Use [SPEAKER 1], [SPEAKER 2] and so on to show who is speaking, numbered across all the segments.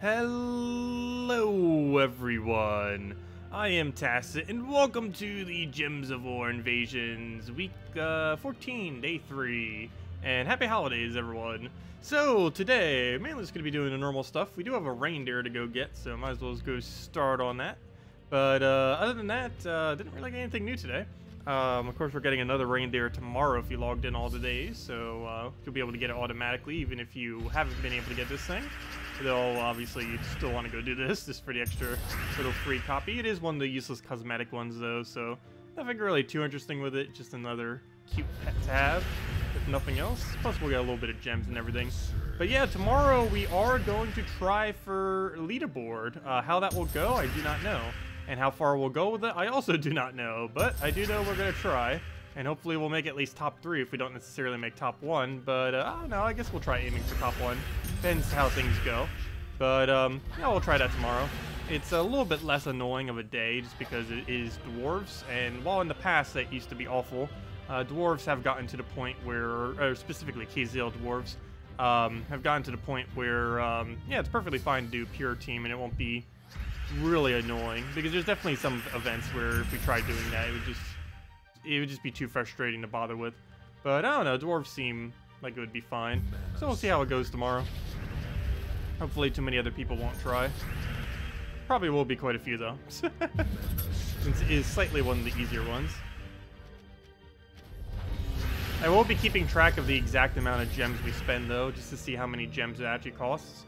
[SPEAKER 1] Hello everyone, I am Tacet and welcome to the Gems of War Invasions week 14, day 3, and happy holidays everyone. So today, mainly just going to be doing the normal stuff. We do have a reindeer to go get, so might as well just go start on that. But other than that, didn't really get anything new today. Of course we're getting another reindeer tomorrow if you logged in all the days, so you'll be able to get it automatically even if you haven't been able to get this thing. Though obviously you'd still want to go do this just for the extra little free copy. It is one of the useless cosmetic ones though, so nothing really too interesting with it, just another cute pet to have, if nothing else. Plus we'll get a little bit of gems and everything. But yeah, tomorrow we are going to try for Leaderboard. How that will go, I do not know. And how far we'll go with it, I also do not know. But I do know we're going to try. And hopefully we'll make at least top 3 if we don't necessarily make top 1. But I don't know, I guess we'll try aiming for top 1. Depends how things go. But yeah, we'll try that tomorrow. It's a little bit less annoying of a day just because it is dwarves. And while in the past that used to be awful, dwarves have gotten to the point where, or specifically KZL dwarves, have gotten to the point where, yeah, it's perfectly fine to do pure team and it won't be really annoying. Because there's definitely some events where if we tried doing that, it would just be too frustrating to bother with. But I don't know, dwarves seem like it would be fine. So we'll see how it goes tomorrow. Hopefully too many other people won't try. Probably will be quite a few though. Since it is slightly one of the easier ones. I will be keeping track of the exact amount of gems we spend though, just to see how many gems it actually costs.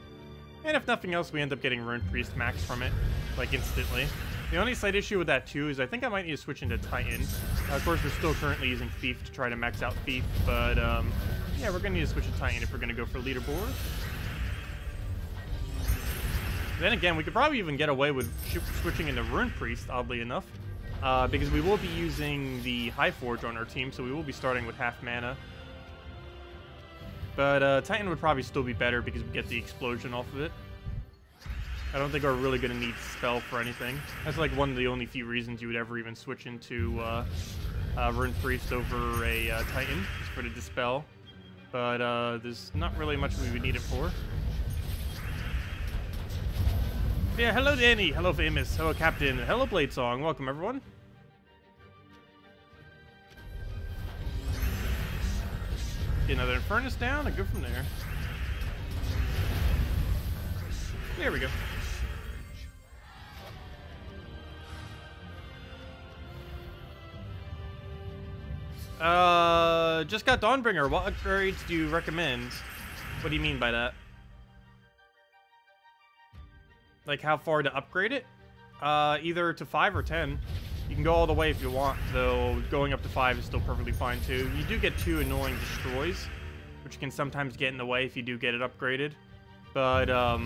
[SPEAKER 1] And if nothing else, we end up getting Rune Priest max from it, like instantly. The only slight issue with that too is I think I might need to switch into Titan. Of course, we're still currently using Thief to try to max out Thief, but yeah, we're gonna need to switch to Titan if we're gonna go for Leaderboard. Then again, we could probably even get away with switching into Rune Priest, oddly enough, because we will be using the High Forge on our team, so we will be starting with half mana. But Titan would probably still be better because we get the explosion off of it. I don't think we're really going to need Spell for anything. That's like one of the only few reasons you would ever even switch into Rune Priest over a Titan, just for the Dispel. But there's not really much we would need it for. Yeah, hello Danny, hello Famous, hello Captain, hello Bladesong, welcome everyone. Get another Infernus down and go from there. There we go. Just got Dawnbringer. What upgrades do you recommend? What do you mean by that? Like how far to upgrade it? Either to 5 or 10. You can go all the way if you want, though going up to 5 is still perfectly fine too. You do get 2 annoying destroys, which can sometimes get in the way if you do get it upgraded. But, I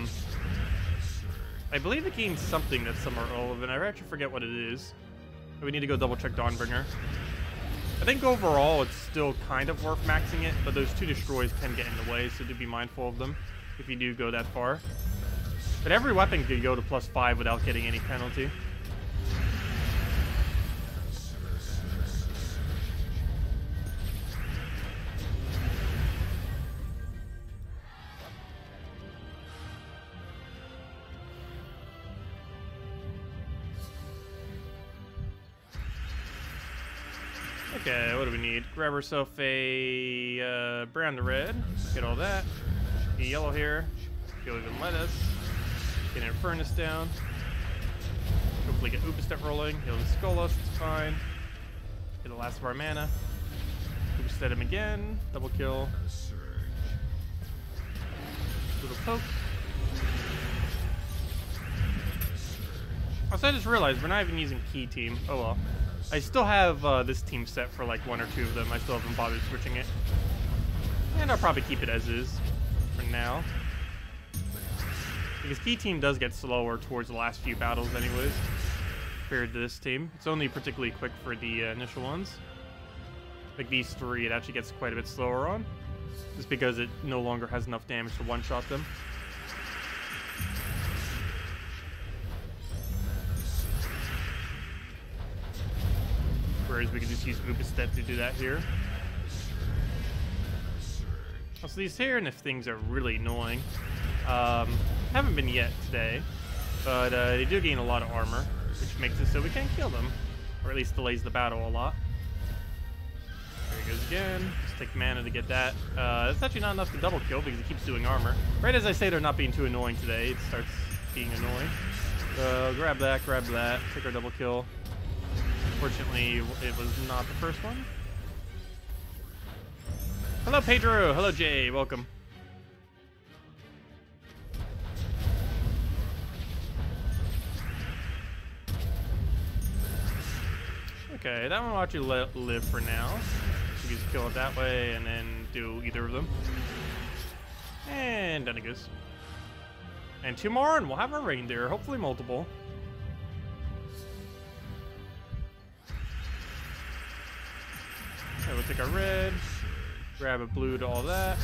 [SPEAKER 1] believe it gains something that's somewhere relevant. I actually forget what it is. We need to go double check Dawnbringer. I think overall it's still kind of worth maxing it, but those 2 destroys can get in the way, so do be mindful of them if you do go that far. But every weapon could go to +5 without getting any penalty. Okay, what do we need? Grab ourselves a brown to red. Get all that. A yellow here. Go even lettuce. Get an Infernus down. Hopefully get Upastep rolling. He'll skull us, it's fine. Get the last of our mana. Upastep him again. Double kill. Little poke. Also, I just realized we're not even using Key Team. Oh well. I still have this team set for like 1 or 2 of them. I still haven't bothered switching it. And I'll probably keep it as is for now. Because Key Team does get slower towards the last few battles anyways, compared to this team. It's only particularly quick for the initial ones. Like these 3, it actually gets quite a bit slower on. Just because it no longer has enough damage to one-shot them. Whereas we can just use Upastep to do that here. Also these here, and if things are really annoying, Haven't been yet today, but they do gain a lot of armor, which makes it so we can't kill them, or at least delays the battle a lot. There he goes again. Just take mana to get that. That's actually not enough to double kill because it keeps doing armor. Right as I say they're not being too annoying today, it starts being annoying. So grab that, take our double kill. Unfortunately, it was not the first one. Hello, Pedro. Hello, Jay. Welcome. Okay, that one will actually let live for now. We can just kill it that way and then do either of them. And done it goes. And 2 more, and we'll have our reindeer. Hopefully multiple. Okay, we'll take our red, grab a blue to all that,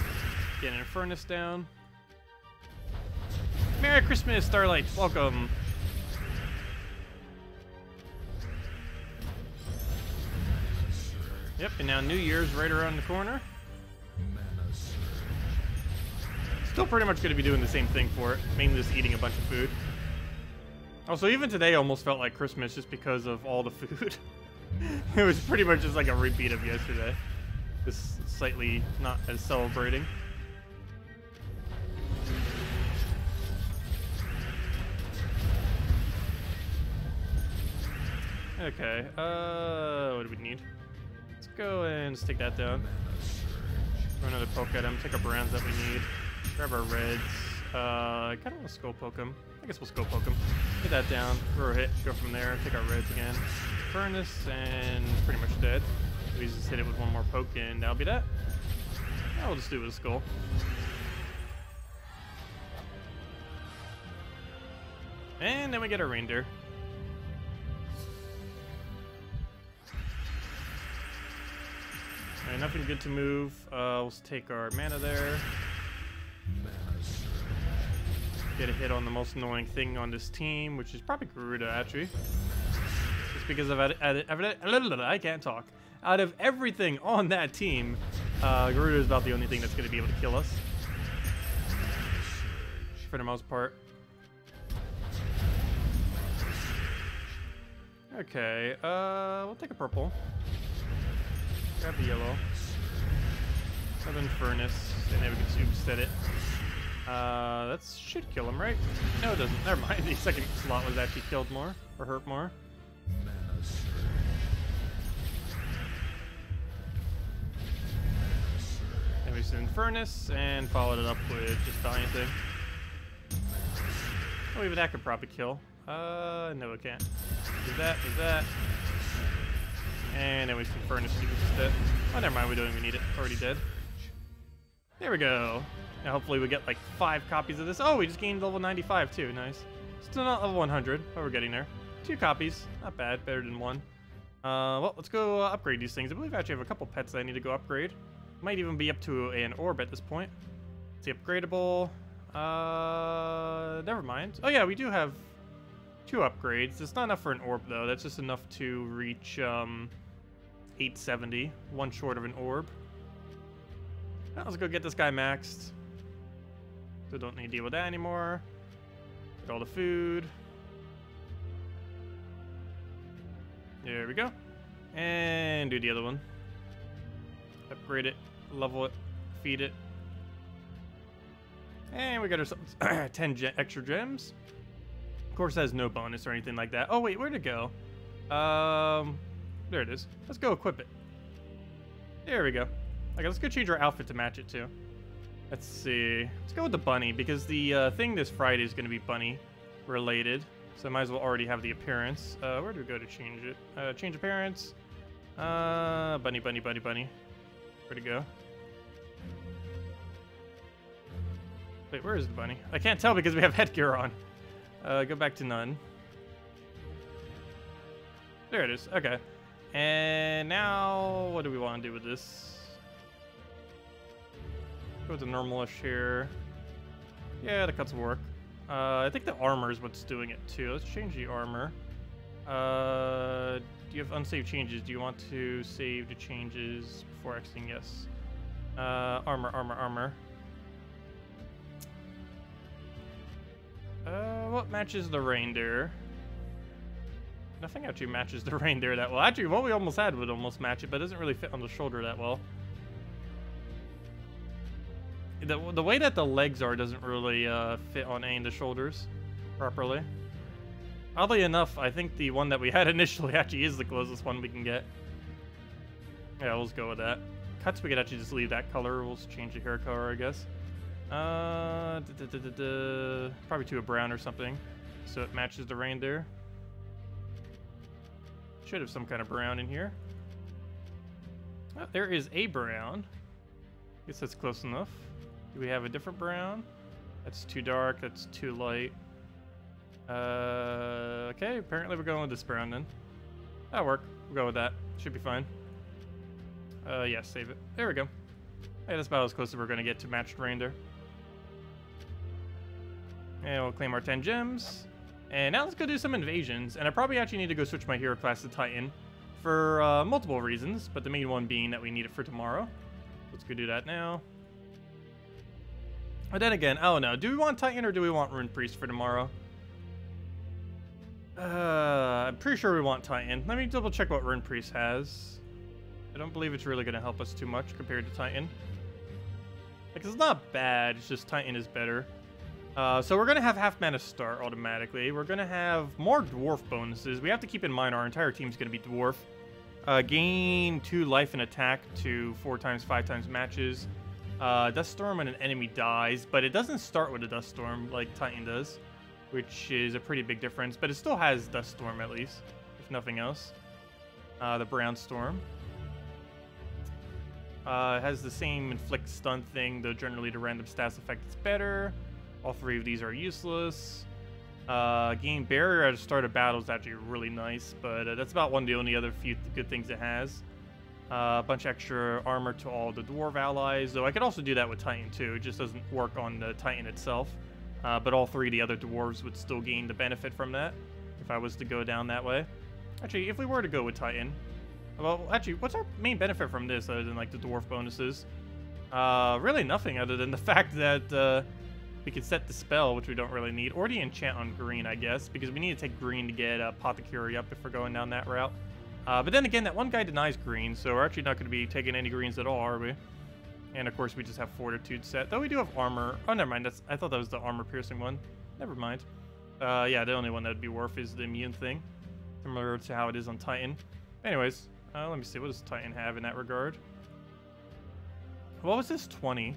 [SPEAKER 1] get an furnace down. Merry Christmas, Starlight. Welcome. Yep, and now New Year's right around the corner. Still pretty much going to be doing the same thing for it, mainly just eating a bunch of food. Also, even today almost felt like Christmas just because of all the food. It was pretty much just like a repeat of yesterday. Just slightly not as celebrating. Okay, what do we need? Let's go and just take that down. Throw another poke at him, take our browns that we need. Grab our reds. I kind of want to skull poke him. I guess we'll skull poke him. Get that down, throw a hit, go from there, take our reds again. Furnace, and pretty much dead. We just hit it with one more poke, and that'll be that. Now we'll just do it with a skull. And then we get our reindeer. Alright, nothing good to move. Let's take our mana there. Get a hit on the most annoying thing on this team, which is probably Garuda, actually. Just because I can't talk. Out of everything on that team, Garuda is about the only thing that's going to be able to kill us. For the most part. Okay, we'll take a purple. Grab the yellow. Southern Furnace, and then we can superset it. That should kill him, right? No, it doesn't. Never mind. The second slot was actually killed more, or hurt more. Then we send Furnace and followed it up with just Valiant thing. Oh, even that could probably kill. No, it can't. Do that. And then we send Furnace instead. Oh, never mind. We don't even need it. Already dead. There we go. Now hopefully we get like 5 copies of this. Oh, we just gained level 95 too. Nice. Still not level 100, but we're getting there. 2 copies. Not bad. Better than 1. Well, let's go upgrade these things. I believe I actually have a couple pets that I need to go upgrade. Might even be up to an orb at this point. It's upgradable. Never mind. Oh yeah, we do have 2 upgrades. It's not enough for an orb though. That's just enough to reach 870. 1 short of an orb. Now let's go get this guy maxed. So don't need to deal with that anymore. Get all the food. There we go. And do the other one. Upgrade it, level it, feed it. And we got ourselves 10 extra gems. Of course, it has no bonus or anything like that. Oh wait, where'd it go? There it is. Let's go equip it. There we go. Okay, let's go change our outfit to match it too. Let's see. Let's go with the bunny because the thing this Friday is going to be bunny related. So I might as well already have the appearance. Where do we go to change it? Change appearance. Bunny. Where'd it go? Wait, where is the bunny? I can't tell because we have headgear on. Go back to none. There it is. Okay. And now, what do we want to do with this? Go with the normalish here. Yeah, the cuts will work. I think the armor is what's doing it too. Let's change the armor. Do you have unsaved changes? Do you want to save the changes before exiting? Yes. Armor. what matches the Reindeer? Nothing actually matches the Reindeer that well. Actually, what we almost had would almost match it, but it doesn't really fit on the shoulder that well. The way that the legs are doesn't really fit on any of the shoulders properly. Oddly enough, I think the one that we had initially actually is the closest one we can get. Yeah, we'll just go with that. Cuts, we could actually just leave that color. We'll just change the hair color, I guess. Probably to a brown or something, so it matches the Reindeer. Should have some kind of brown in here. Oh, there is a brown. Guess that's close enough. Do we have a different brown? That's too dark. That's too light. Okay, apparently we're going with this brown then. That'll work. We'll go with that. Should be fine. Yeah, save it. There we go. Hey, that's about as close as we're going to get to matched Reindeer. And we'll claim our 10 gems. And now let's go do some invasions. And I probably actually need to go switch my hero class to Titan for multiple reasons, but the main one being that we need it for tomorrow. Let's go do that now. But then again, oh no, do we want Titan or do we want Rune Priest for tomorrow? I'm pretty sure we want Titan. Let me double check what Rune Priest has. I don't believe it's really going to help us too much compared to Titan. Like, it's not bad, it's just Titan is better. So we're going to have half mana start automatically. We're going to have more dwarf bonuses. We have to keep in mind our entire team's going to be dwarf. Gain 2 life and attack to 4 times, 5 times matches. Dust Storm when an enemy dies, but it doesn't start with a Dust Storm like Titan does, which is a pretty big difference, but it still has Dust Storm at least, if nothing else. The Brown Storm. It has the same inflict stun thing, though generally the random stats effect is better. All 3 of these are useless. Gain barrier at the start of battle is actually really nice, but that's about one of the only other few good things it has. A bunch of extra armor to all the dwarf allies, though I could also do that with Titan too. It just doesn't work on the Titan itself. But all 3 of the other dwarves would still gain the benefit from that if I was to go down that way. Actually, if we were to go with Titan, well, actually, what's our main benefit from this other than like the dwarf bonuses? Really nothing other than the fact that we could set the spell, which we don't really need, or the enchant on green, I guess, because we need to take green to get Apothecary up if we're going down that route. But then again, that one guy denies green, so we're actually not going to be taking any greens at all, are we? And of course, we just have Fortitude set, though we do have armor. Oh, never mind. I thought that was the armor piercing one. Never mind. Yeah, the only one that would be worth is the immune thing, similar to how it is on Titan. Anyways, let me see. What does Titan have in that regard? What was this? 20.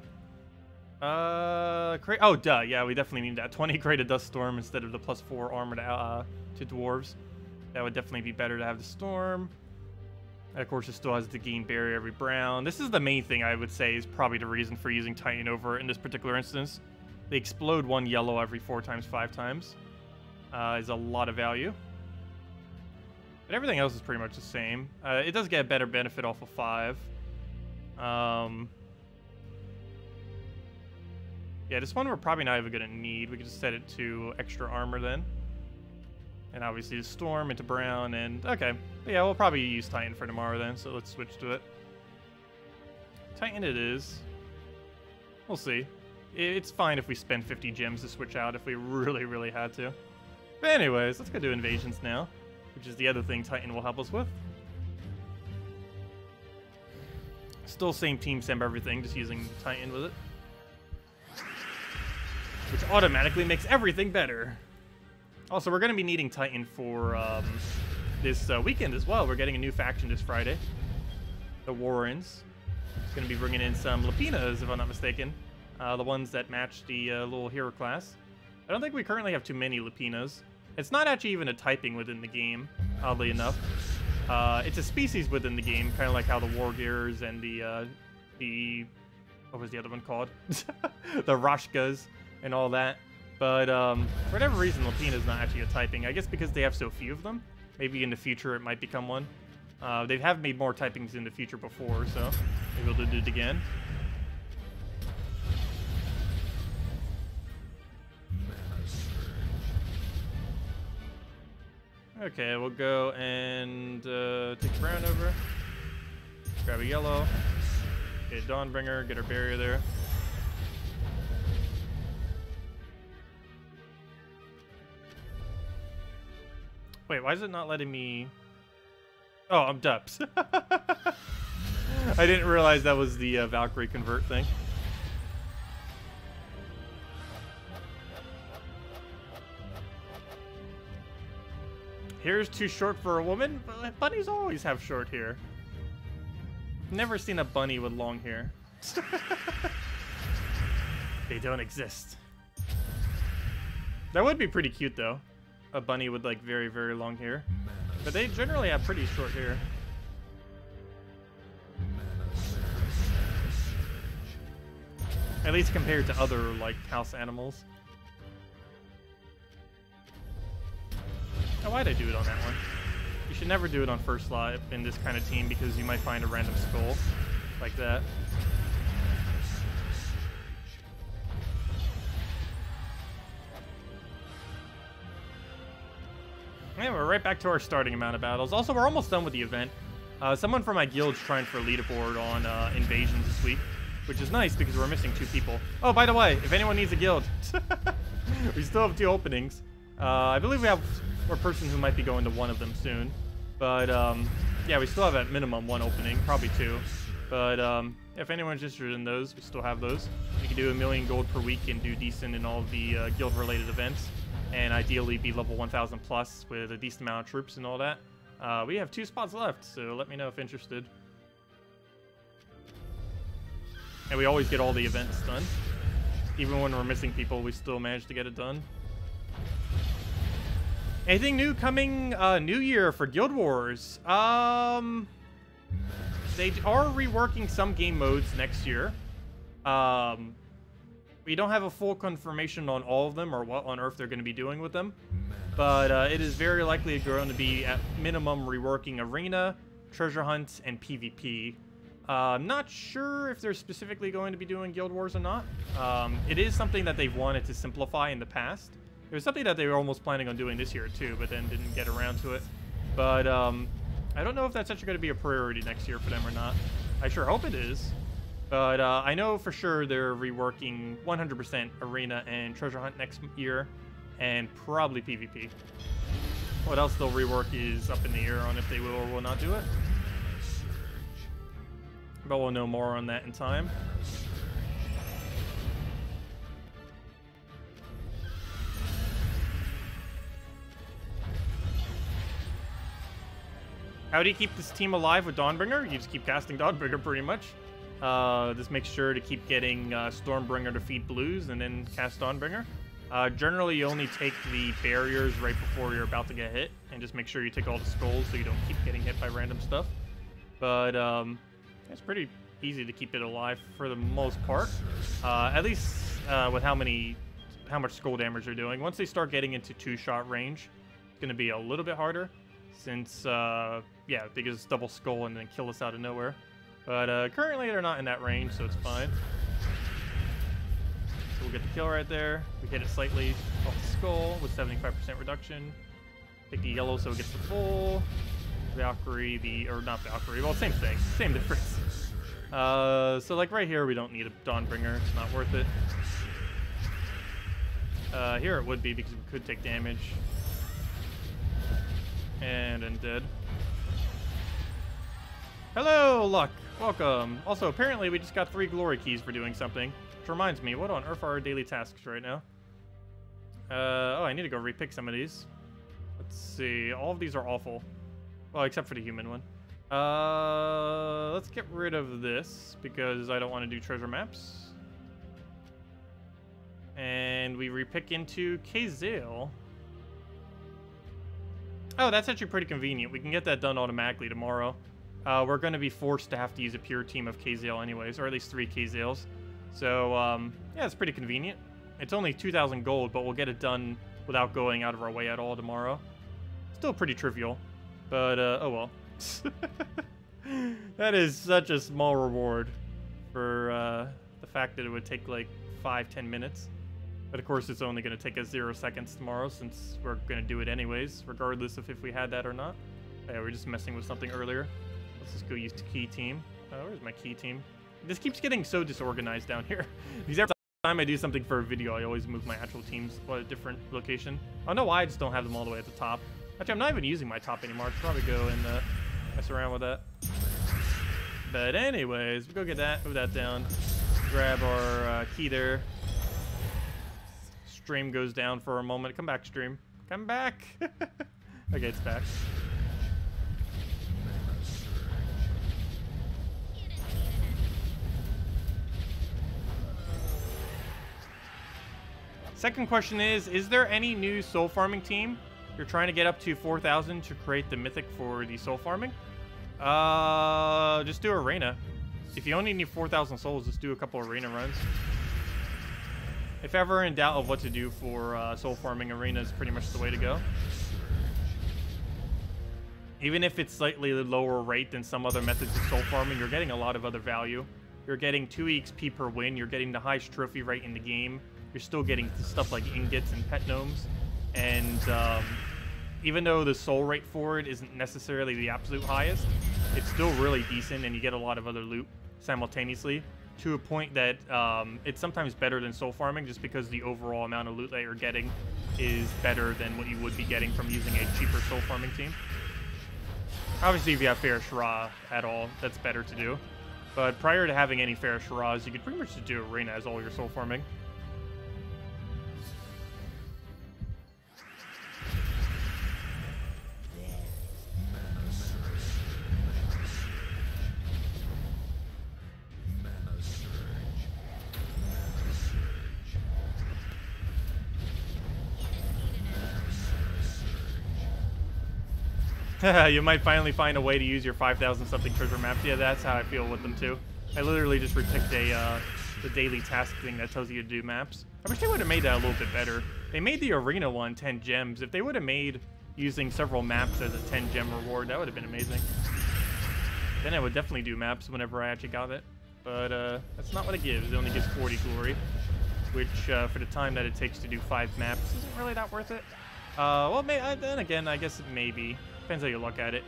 [SPEAKER 1] Oh, duh. Yeah, we definitely need that. 20 create a Dust Storm instead of the +4 armor to dwarves. That would definitely be better to have the Storm. And of course, it still has the gain barrier every brown. This is the main thing I would say is probably the reason for using Titan over in this particular instance. They explode 1 yellow every 4 times, 5 times. Is a lot of value. But everything else is pretty much the same. It does get a better benefit off of 5. Yeah, this one we're probably not even going to need. We could just set it to extra armor then. And obviously the Storm into brown and... Okay. But yeah, we'll probably use Titan for tomorrow then, so let's switch to it. Titan it is. We'll see. It's fine if we spend 50 gems to switch out if we really, really had to. But anyways, let's go do invasions now, which is the other thing Titan will help us with. Still same team, same everything, just using Titan with it. Which automatically makes everything better. Also, we're going to be needing Titan for this weekend as well. We're getting a new faction this Friday. The Warrens. It's going to be bringing in some Lupinas, if I'm not mistaken. The ones that match the little hero class. I don't think we currently have too many Lupinas. It's not actually even a typing within the game, oddly enough. It's a species within the game, kind of like how the Wargears and the what was the other one called? The Rashkas and all that. But for whatever reason, Lupina is not actually a typing. I guess because they have so few of them. Maybe in the future it might become one. They have made more typings in the future before, so maybe we'll do it again. Okay, we'll go and take the brown over. Grab a yellow. Get a Dawnbringer, get our barrier there. Wait, why is it not letting me... Oh, I'm Dups. I didn't realize that was the Valkyrie convert thing. Hair's too short for a woman? But bunnies always have short hair. Never seen a bunny with long hair. They don't exist. That would be pretty cute though. A bunny with like very, very long hair. But they generally have pretty short hair. At least compared to other like house animals. Oh, why'd I do it on that one? You should never do it on first slot in this kind of team because you might find a random skull like that. Yeah, we're right back to our starting amount of battles. Also, we're almost done with the event. Someone from my guild's trying for a leaderboard on invasions this week, which is nice because we're missing 2 people. Oh, by the way, if anyone needs a guild, we still have 2 openings. I believe we have a person who might be going to one of them soon. But, yeah, we still have at minimum 1 opening, probably 2. But, if anyone's interested in those, we still have those. We can do 1 million gold per week and do decent in all of the guild-related events. And ideally be level 1000 plus with a decent amount of troops and all that. We have 2 spots left, so let me know if interested. And we always get all the events done. Even when we're missing people, we still manage to get it done. Anything new coming New Year for Guild Wars? They are reworking some game modes next year. We don't have a full confirmation on all of them or what on earth they're going to be doing with them. But it is very likely going to be at minimum reworking Arena, Treasure Hunt, and PvP. I'm not sure if they're specifically going to be doing Guild Wars or not. It is something that they've wanted to simplify in the past. It was something that they were almost planning on doing this year too, but then didn't get around to it. But I don't know if that's actually going to be a priority next year for them or not. I sure hope it is. But I know for sure they're reworking 100% Arena and Treasure Hunt next year, and probably PvP. What else they'll rework is up in the air on if they will or will not do it. But we'll know more on that in time. How do you keep this team alive with Dawnbringer? You just keep casting Dawnbringer pretty much. Just make sure to keep getting Stormbringer to feed blues and then cast Dawnbringer. Generally, you only take the barriers right before you're about to get hit, and just make sure you take all the skulls so you don't keep getting hit by random stuff. But it's pretty easy to keep it alive for the most part. At least with how much skull damage they're doing. Once they start getting into 2-shot range, it's going to be a little bit harder, since yeah, they just double skull and then kill us out of nowhere. But currently they're not in that range, so it's fine. So we'll get the kill right there. We hit it slightly off the skull with 75% reduction. Take the yellow so it gets the full. Valkyrie, or not Valkyrie, well, same thing, same difference. So like right here, we don't need a Dawnbringer, it's not worth it. Here it would be because we could take damage. And I'm dead. Hello, Luck. Welcome. Also, apparently we just got 3 glory keys for doing something. Which reminds me, what on earth are our daily tasks right now? Oh, I need to go repick some of these. Let's see. All of these are awful. Well, except for the human one. Let's get rid of this because I don't want to do treasure maps. And we repick into Kazale. Oh, that's actually pretty convenient. We can get that done automatically tomorrow. We're going to be forced to have to use a pure team of Kazale anyways, or at least 3 Kazales. So, yeah, it's pretty convenient. It's only 2,000 gold, but we'll get it done without going out of our way at all tomorrow. Still pretty trivial, but, oh well. That is such a small reward for the fact that it would take like 5-10 minutes. But of course, it's only going to take us 0 seconds tomorrow since we're going to do it anyways, regardless of if we had that or not. Yeah, we're just messing with something earlier. Let's just go use the key team. Where's my key team? This keeps getting so disorganized down here. Because every time I do something for a video, I always move my actual teams to a different location. I don't know why I just don't have them all the way at the top. Actually, I'm not even using my top anymore. I should probably go and mess around with that. But anyways, we go get that, move that down. Grab our key there. Stream goes down for a moment. Come back, stream. Come back. Okay, it's back. Second question is there any new soul farming team you're trying to get up to 4,000 to create the mythic for the soul farming? Just do arena. If you only need 4,000 souls, just do a couple arena runs. If ever in doubt of what to do for soul farming, arena is pretty much the way to go. Even if it's slightly lower rate than some other methods of soul farming, you're getting a lot of other value. You're getting 2 XP per win. You're getting the highest trophy rate in the game. You're still getting stuff like ingots and pet gnomes. And even though the soul rate for it isn't necessarily the absolute highest, it's still really decent, and you get a lot of other loot simultaneously, to a point that it's sometimes better than soul farming, just because the overall amount of loot that you're getting is better than what you would be getting from using a cheaper soul farming team. Obviously, if you have ssaszix at all, that's better to do. But prior to having any ssaszix, you could pretty much just do arena as all your soul farming. You might finally find a way to use your 5,000 something treasure maps. Yeah, that's how I feel with them too. I literally just repicked the daily task thing that tells you to do maps. I wish they would have made that a little bit better. They made the arena one 10 gems. If they would have made using several maps as a 10 gem reward, that would have been amazing. Then I would definitely do maps whenever I actually got it. But that's not what it gives. It only gives 40 glory, which for the time that it takes to do 5 maps isn't really that worth it. Well, then again, I guess it may be. Depends how you look at it.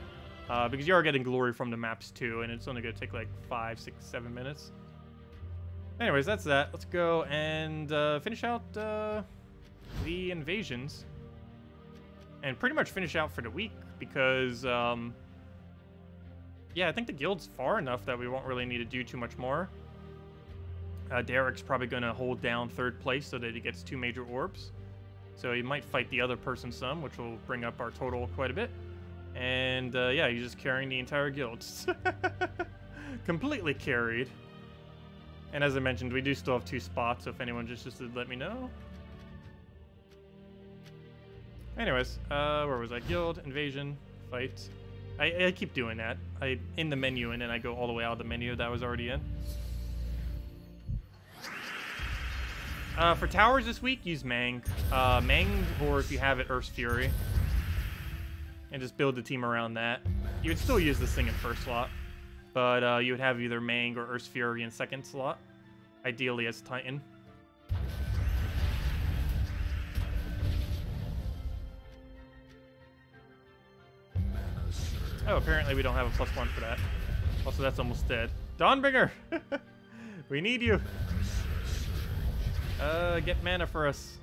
[SPEAKER 1] Because you are getting glory from the maps too, and it's only going to take like 5, 6, 7 minutes. Anyways, that's that. Let's go and finish out the invasions. And pretty much finish out for the week, because, yeah, I think the guild's far enough that we won't really need to do too much more. Derek's probably going to hold down 3rd place so that he gets 2 major orbs. So he might fight the other person some, which will bring up our total quite a bit. And, yeah, he's just carrying the entire guild. Completely carried. And as I mentioned, we do still have 2 spots, so if anyone just let me know. Anyways, where was I? Guild, invasion, fight. I keep doing that. In the menu, and then I go all the way out of the menu that I was already in. For towers this week, use Mang. Mang, or if you have it, Earth's Fury. And just build the team around that. You would still use this thing in 1st slot, but you would have either Mang or Earth's Fury in 2nd slot, ideally as Titan. Oh, apparently we don't have a +1 for that. Also, that's almost dead. Dawnbringer! We need you! Get mana for us.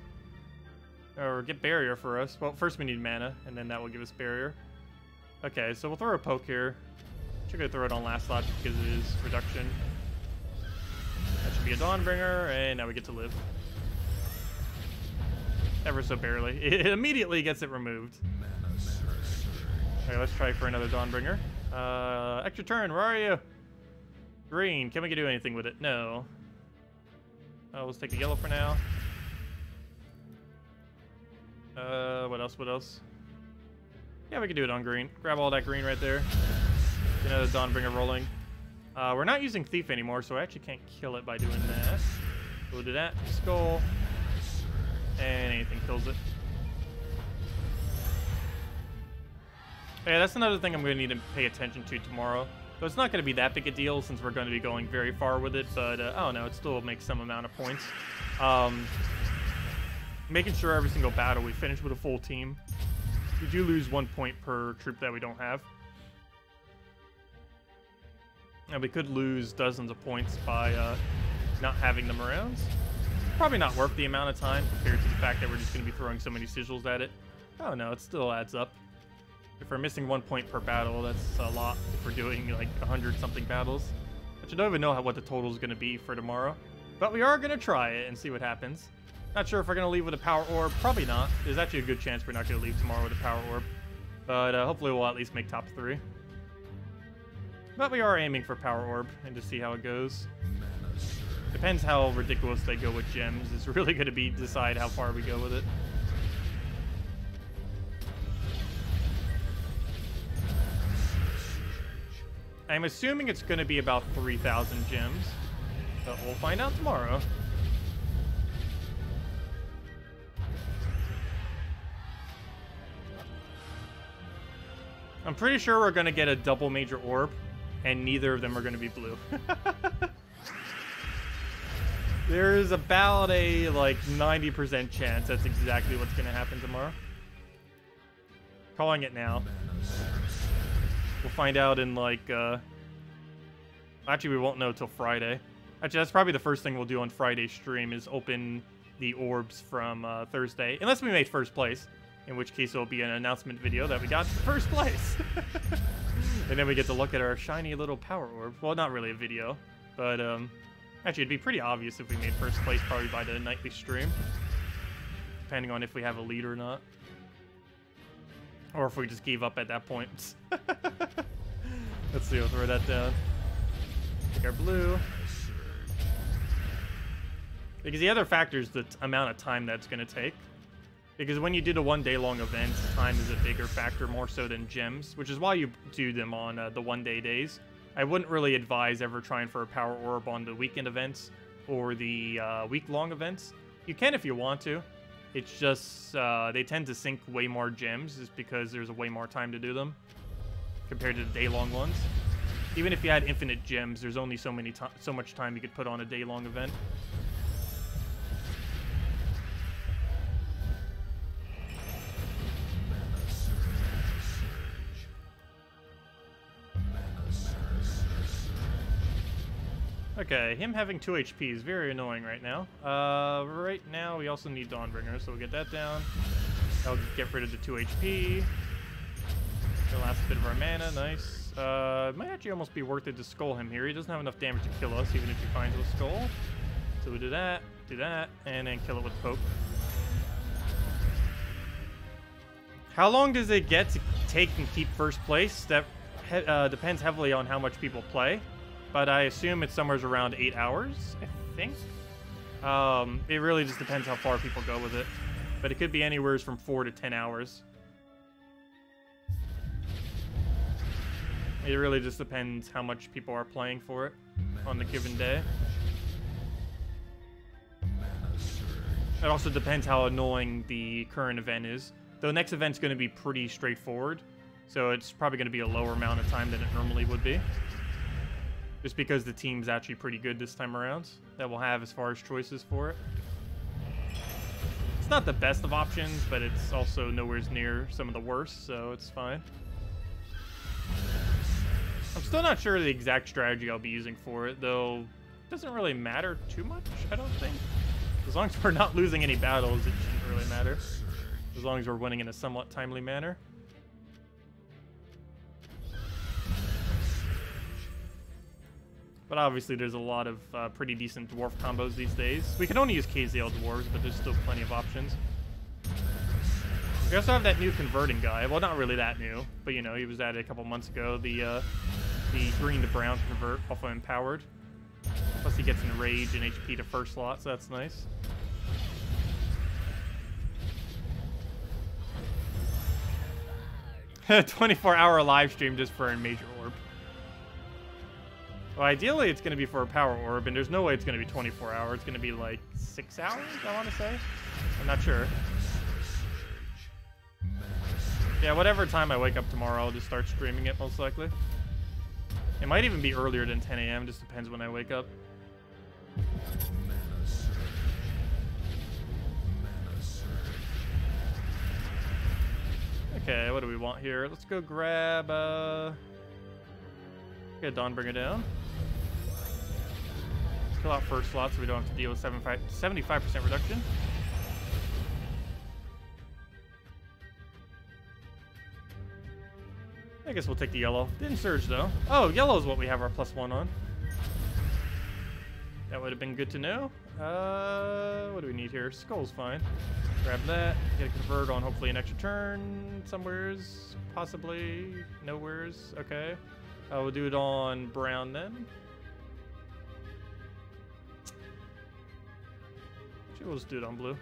[SPEAKER 1] Or get barrier for us. Well, first we need mana, and then that will give us barrier. Okay, so we'll throw a poke here. Should go throw it on last slot because it is reduction. That should be a Dawnbringer, and now we get to live. Ever so barely. It immediately gets it removed. Okay, let's try for another Dawnbringer. Extra turn, where are you? Green, can we do anything with it? No. Let's take a yellow for now. What else? What else? Yeah, we can do it on green. Grab all that green right there. Get another Dawnbringer rolling. We're not using Thief anymore, so I actually can't kill it by doing that. We'll do that. Skull. And anything kills it. Yeah, that's another thing I'm going to need to pay attention to tomorrow. So it's not going to be that big a deal since we're going to be going very far with it, but I don't know, it still makes some amount of points. Making sure every single battle we finish with a full team. We do lose 1 point per troop that we don't have. And we could lose dozens of points by not having them around. Probably not worth the amount of time compared to the fact that we're just going to be throwing so many sigils at it. Oh no, it still adds up. If we're missing 1 point per battle, that's a lot if we're doing like 100-something battles. Which I don't even know what the total is going to be for tomorrow. But we are going to try it and see what happens. Not sure if we're going to leave with a power orb. Probably not. There's actually a good chance we're not going to leave tomorrow with a power orb. But hopefully we'll at least make top 3. But we are aiming for power orb and to see how it goes. Depends how ridiculous they go with gems. It's really going to decide how far we go with it. I'm assuming it's going to be about 3,000 gems. But we'll find out tomorrow. I'm pretty sure we're going to get a double major orb, and neither of them are going to be blue. There's about a, like, 90% chance that's exactly what's going to happen tomorrow. Calling it now. We'll find out in, like, actually, we won't know till Friday. Actually, that's probably the first thing we'll do on Friday's stream is open the orbs from Thursday. Unless we made first place. In which case, it'll be an announcement video that we got first place. And then we get to look at our shiny little power orb. Well, not really a video. But, actually, it'd be pretty obvious if we made first place probably by the nightly stream. Depending on if we have a lead or not. Or if we just gave up at that point. Let's see, we'll throw that down. Take our blue. Because the other factor is the amount of time that's going to take. Because when you do the 1 day long events, time is a bigger factor more so than gems, which is why you do them on the 1 day days. I wouldn't really advise ever trying for a power orb on the weekend events or the week-long events. You can if you want to. It's just they tend to sink way more gems just because there's way more time to do them compared to the day-long ones. Even if you had infinite gems, there's only so much time you could put on a day-long event. Okay, him having 2 HP is very annoying right now. Right now, we also need Dawnbringer, so we'll get that down. That'll get rid of the 2 HP. The last bit of our mana, nice. It might actually almost be worth it to skull him here. He doesn't have enough damage to kill us, even if he finds a skull. So we do that, and then kill it with poke. How long does it get to take and keep first place? That depends heavily on how much people play. But I assume it's somewhere around 8 hours, I think. It really just depends how far people go with it. But it could be anywhere from 4 to 10 hours. It really just depends how much people are playing for it on the given day. It also depends how annoying the current event is. The next event's going to be pretty straightforward. So it's probably going to be a lower amount of time than it normally would be. Just because the team's actually pretty good this time around that we'll have as far as choices for it. It's not the best of options, but it's also nowhere near some of the worst, so it's fine. I'm still not sure of the exact strategy I'll be using for it, though it doesn't really matter too much, I don't think. As long as we're not losing any battles, it shouldn't really matter. As long as we're winning in a somewhat timely manner. But obviously there's a lot of pretty decent dwarf combos these days. We can only use KZL dwarves, but there's still plenty of options. We also have that new converting guy. Well, not really that new, but you know, he was added a couple months ago. The green to brown convert, also empowered. Plus he gets an rage and HP to first slot, so that's nice. A 24-hour live stream just for a major orb. Well, ideally, it's going to be for a power orb, and there's no way it's going to be 24 hours. It's going to be like 6 hours, I want to say. I'm not sure. Yeah, whatever time I wake up tomorrow, I'll just start streaming it, most likely. It might even be earlier than 10 a.m., just depends when I wake up. Okay, what do we want here? Let's go grab, get Dawnbringer down. Kill out first slot so we don't have to deal with 75% reduction. I guess we'll take the yellow. Didn't surge though. Oh, yellow is what we have our +1 on. That would have been good to know. What do we need here? Skull's fine. Grab that. Get a convert on hopefully an extra turn somewheres. Possibly nowheres. Okay. We'll do it on brown then. Actually, we'll just do it on blue.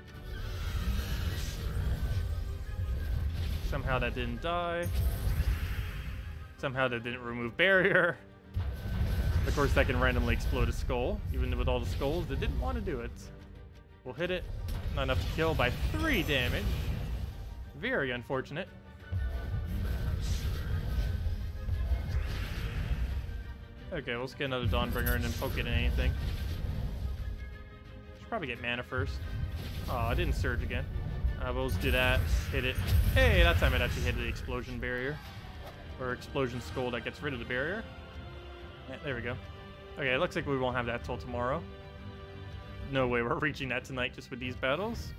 [SPEAKER 1] Somehow that didn't die. Somehow that didn't remove barrier. Of course, that can randomly explode a skull, even with all the skulls that didn't want to do it. We'll hit it. Not enough to kill by 3 damage. Very unfortunate. Okay, let's get another Dawnbringer and then poke it in anything. Should probably get mana first. Oh, I didn't surge again. We'll just do that. Hit it. Hey, that time it actually hit the explosion barrier. Or explosion skull that gets rid of the barrier. Yeah, there we go. Okay, it looks like we won't have that till tomorrow. No way we're reaching that tonight just with these battles.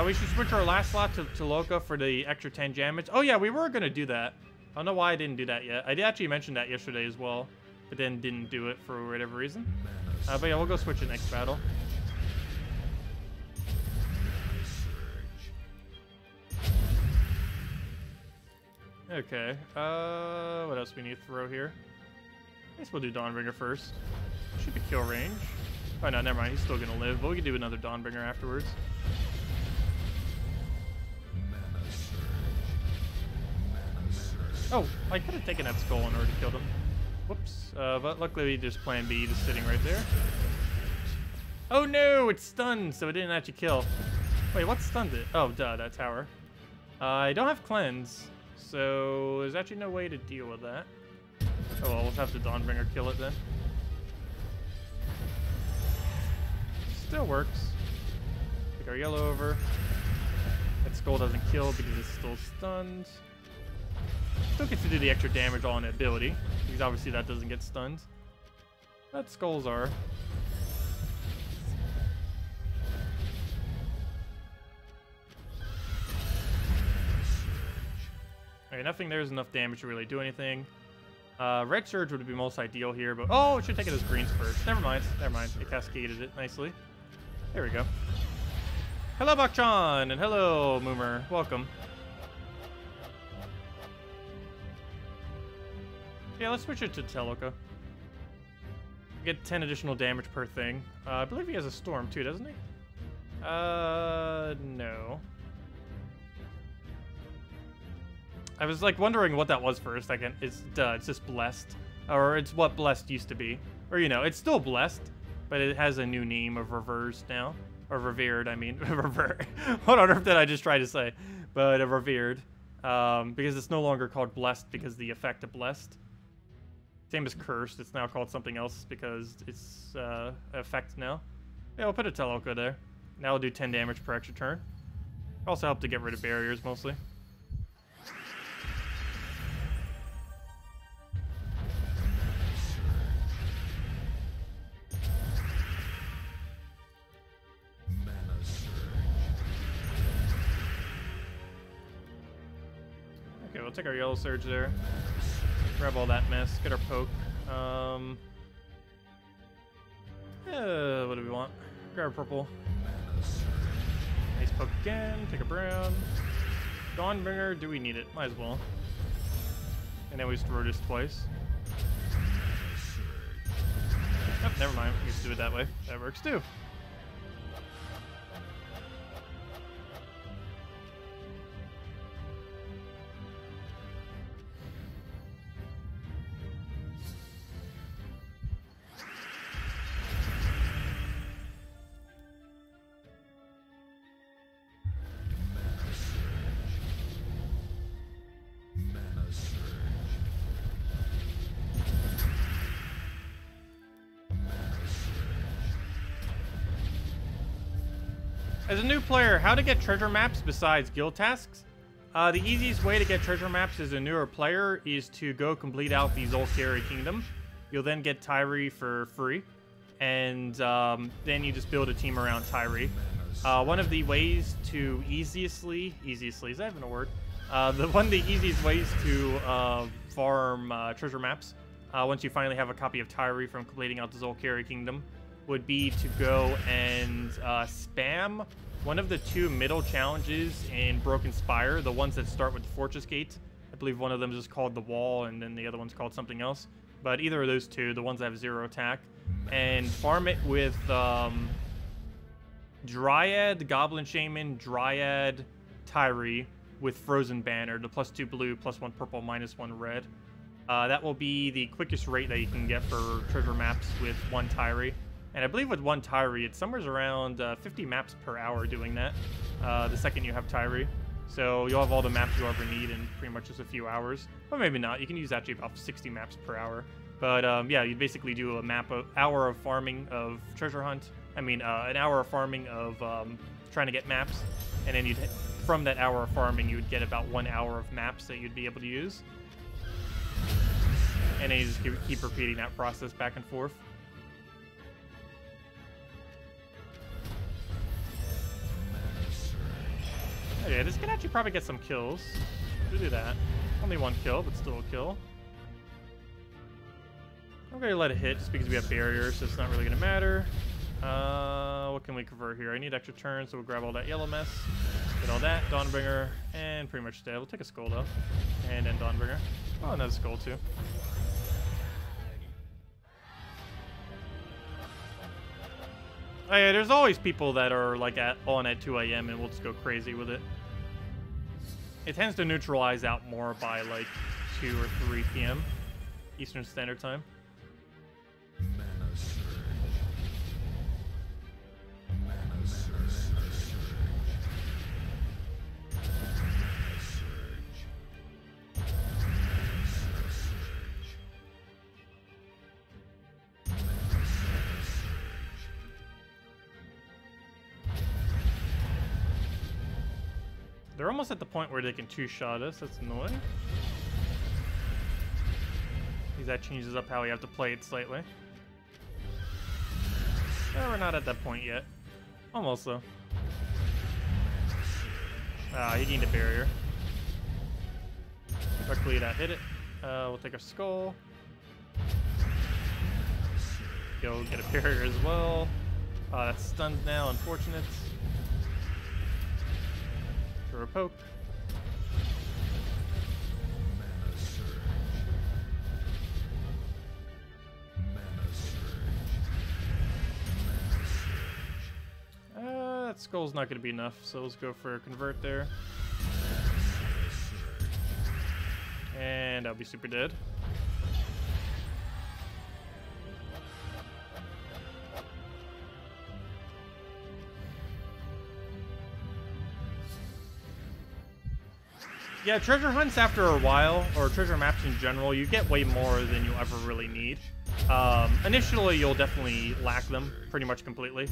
[SPEAKER 1] We should switch our last slot to Loka for the extra 10 damage. Oh yeah, we were going to do that. I don't know why I didn't do that yet. I did actually mention that yesterday as well, but then didn't do it for whatever reason. But yeah, we'll go switch it next battle. Okay, what else we need to throw here? I guess we'll do Dawnbringer first. Should be kill range. Oh no, never mind, he's still gonna live, but we can do another Dawnbringer afterwards. Oh, I could have taken that skull and already killed him. Whoops, but luckily just plan B, just sitting right there. Oh no, it's stunned, so it didn't actually kill. Wait, what stunned it? Oh, duh, that tower. I don't have cleanse. So there's actually no way to deal with that. Oh well, we'll have to Dawnbringer kill it then. Still works. Take our yellow over. That skull doesn't kill because it's still stunned. Still gets to do the extra damage on ability, because obviously that doesn't get stunned. That skulls are. Okay, nothing there is enough damage to really do anything. Red Surge would be most ideal here, but... Oh, it should take it as greens first. Never mind. Never mind. It cascaded it nicely. There we go. Hello, Bakchan, and hello, Moomer. Welcome. Yeah, let's switch it to Teloka. Get 10 additional damage per thing. I believe he has a storm too, doesn't he? No. I was like wondering what that was first. It's just blessed, or it's what blessed used to be, or you know, it's still blessed, but it has a new name of reversed now, or revered. I mean, revered. What on earth did I just try to say? But revered, because it's no longer called blessed because the effect of blessed. Same as cursed. It's now called something else because it's effect now. Yeah, we'll put a Teloka there. Now we'll do 10 damage per extra turn. Also help to get rid of barriers mostly. Okay, we'll take our yellow surge there. Grab all that mess. Get our poke. What do we want? Grab a purple. Nice poke again. Take a brown. Dawnbringer. Do we need it? Might as well. And then we just throw this twice. Oh, never mind. We just do it that way. That works too. As a new player, how to get treasure maps besides guild tasks? The easiest way to get treasure maps as a newer player is to go complete out the Zolkari Kingdom. You'll then get Tyree for free, and then you just build a team around Tyree. One of the ways to easiestly, is that even a word? One of the easiest ways to farm treasure maps, once you finally have a copy of Tyree from completing out the Zolkari Kingdom, would be to go and spam one of the 2 middle challenges in Broken Spire, the ones that start with the Fortress Gate. I believe one of them is just called the Wall, and then the other one's called something else. But either of those 2, the ones that have 0 attack, and farm it with Dryad, Goblin Shaman, Dryad, Tyree, with Frozen Banner, the +2 blue, +1 purple, -1 red. That will be the quickest rate that you can get for treasure maps with 1 Tyree. And I believe with 1 Tyree, it's somewhere around 50 maps per hour doing that, the second you have Tyree. So you'll have all the maps you'll ever need in pretty much just a few hours. Or maybe not. You can use actually about 60 maps per hour. But yeah, you basically do a hour of farming of treasure hunt. I mean, an hour of farming of trying to get maps. And then from that hour of farming, you would get about 1 hour of maps that you'd be able to use. And then you just keep repeating that process back and forth. Oh, yeah, this can actually probably get some kills. We'll do that. Only 1 kill, but still a kill. I'm going to let it hit just because we have barriers, so it's not really going to matter. What can we convert here? I need extra turns, so we'll grab all that yellow mess. Get all that, Dawnbringer, and pretty much dead. We'll take a skull, though. And then Dawnbringer. Oh, another skull, too. Oh, yeah, there's always people that are like on at 2 a.m. and we'll just go crazy with it. It tends to neutralize out more by like 2 or 3 p.m. Eastern Standard Time. They're almost at the point where they can 2-shot us. That's annoying. Because that changes up how we have to play it slightly. We're not at that point yet. Almost, though. He gained a barrier. Luckily, that hit it. We'll take a skull. Go get a barrier as well. That's stunned now, unfortunate. Throw a poke. That skull's not going to be enough, so let's go for a convert there. And I'll be super dead. Yeah, treasure hunts after a while, or treasure maps in general, you get way more than you ever really need. Initially, you'll definitely lack them pretty much completely,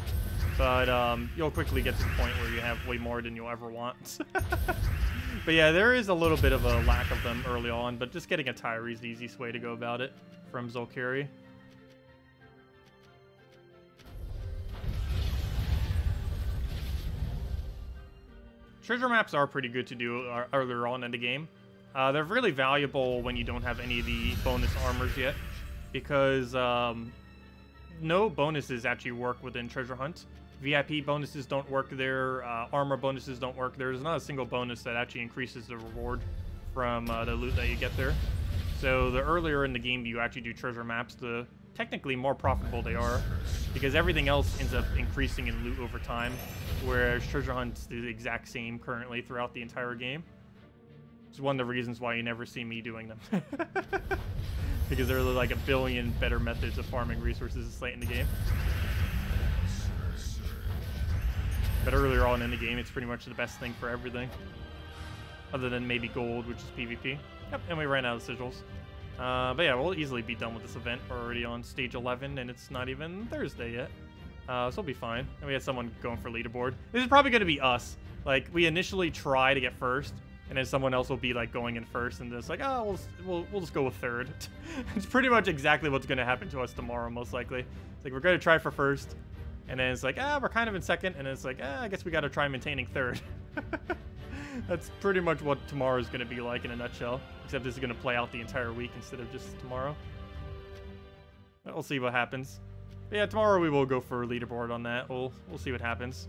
[SPEAKER 1] but you'll quickly get to the point where you have way more than you'll ever want. But yeah, there is a little bit of a lack of them early on, but just getting a Tyree is the easiest way to go about it from Zolkari. Treasure maps are pretty good to do earlier on in the game. They're really valuable when you don't have any of the bonus armors yet, because no bonuses actually work within Treasure Hunt. VIP bonuses don't work there, armor bonuses don't work there. There's not a single bonus that actually increases the reward from the loot that you get there. So the earlier in the game you actually do treasure maps, the technically more profitable they are, because everything else ends up increasing in loot over time, whereas Treasure Hunt's the exact same currently throughout the entire game. It's one of the reasons why you never see me doing them. Because there are like a billion better methods of farming resources this late in the game. But earlier on in the game, it's pretty much the best thing for everything. Other than maybe gold, which is PvP. Yep, and we ran out of sigils. But yeah, we'll easily be done with this event. We're already on stage 11, and it's not even Thursday yet. So we'll be fine. And we had someone going for leaderboard. This is probably going to be us. Like, we initially try to get first, and then someone else will be, like, going in first, and it's like, oh, we'll just go with third. It's pretty much exactly what's going to happen to us tomorrow, most likely. It's like, we're going to try for first, And then it's like, we're kind of in second, and it's like, I guess we got to try maintaining third. That's pretty much what tomorrow's going to be like in a nutshell, except this is going to play out the entire week instead of just tomorrow. But we'll see what happens. But yeah, tomorrow we will go for a leaderboard on that. We'll see what happens.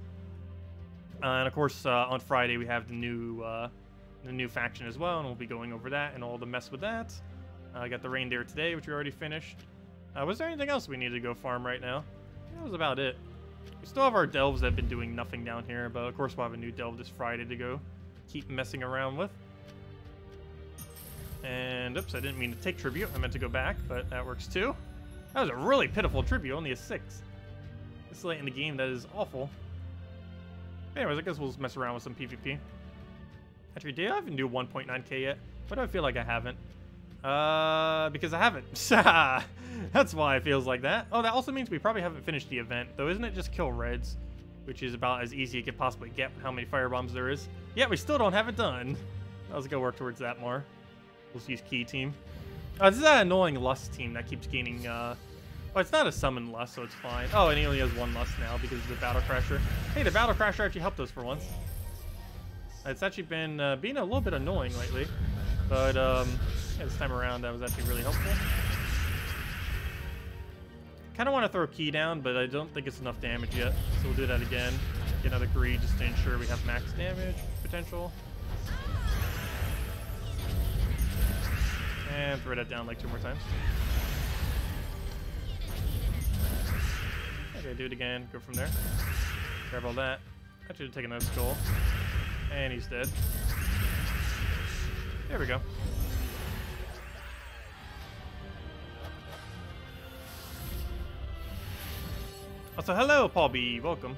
[SPEAKER 1] And of course, on Friday we have the new faction as well, and we'll be going over that and all the mess with that. I got the Reindeer today, which we already finished. Was there anything else we needed to go farm right now? That was about it. We still have our delves that have been doing nothing down here, but of course we'll have a new delve this Friday to go keep messing around with. And oops, I didn't mean to take tribute. I meant to go back, but that works too. That was a really pitiful tribute, only a 6. This late in the game, that is awful. Anyways, I guess we'll just mess around with some PvP. Actually, did I even do 1.9k yet? Why do I feel like I haven't? Because I haven't. That's why it feels like that. Oh, that also means we probably haven't finished the event, though. Isn't it just kill reds? Which is about as easy as it could possibly get with how many firebombs there is. Yeah, we still don't have it done. Let's go work towards that more. We'll use key team. This is that annoying lust team that keeps gaining, well, it's not a summon lust, so it's fine. Oh, and he only has 1 lust now because of the battle crasher. Hey, the battle crasher actually helped us for once. It's actually been being a little bit annoying lately. But, yeah, this time around, that was actually really helpful. Kind of want to throw key down, but I don't think it's enough damage yet. So we'll do that again. Get another greed just to ensure we have max damage potential. And throw that down like 2 more times. Okay, do it again. Go from there. Grab all that. Actually, take another skull. And he's dead. There we go. Also, hello, Paul B. Welcome.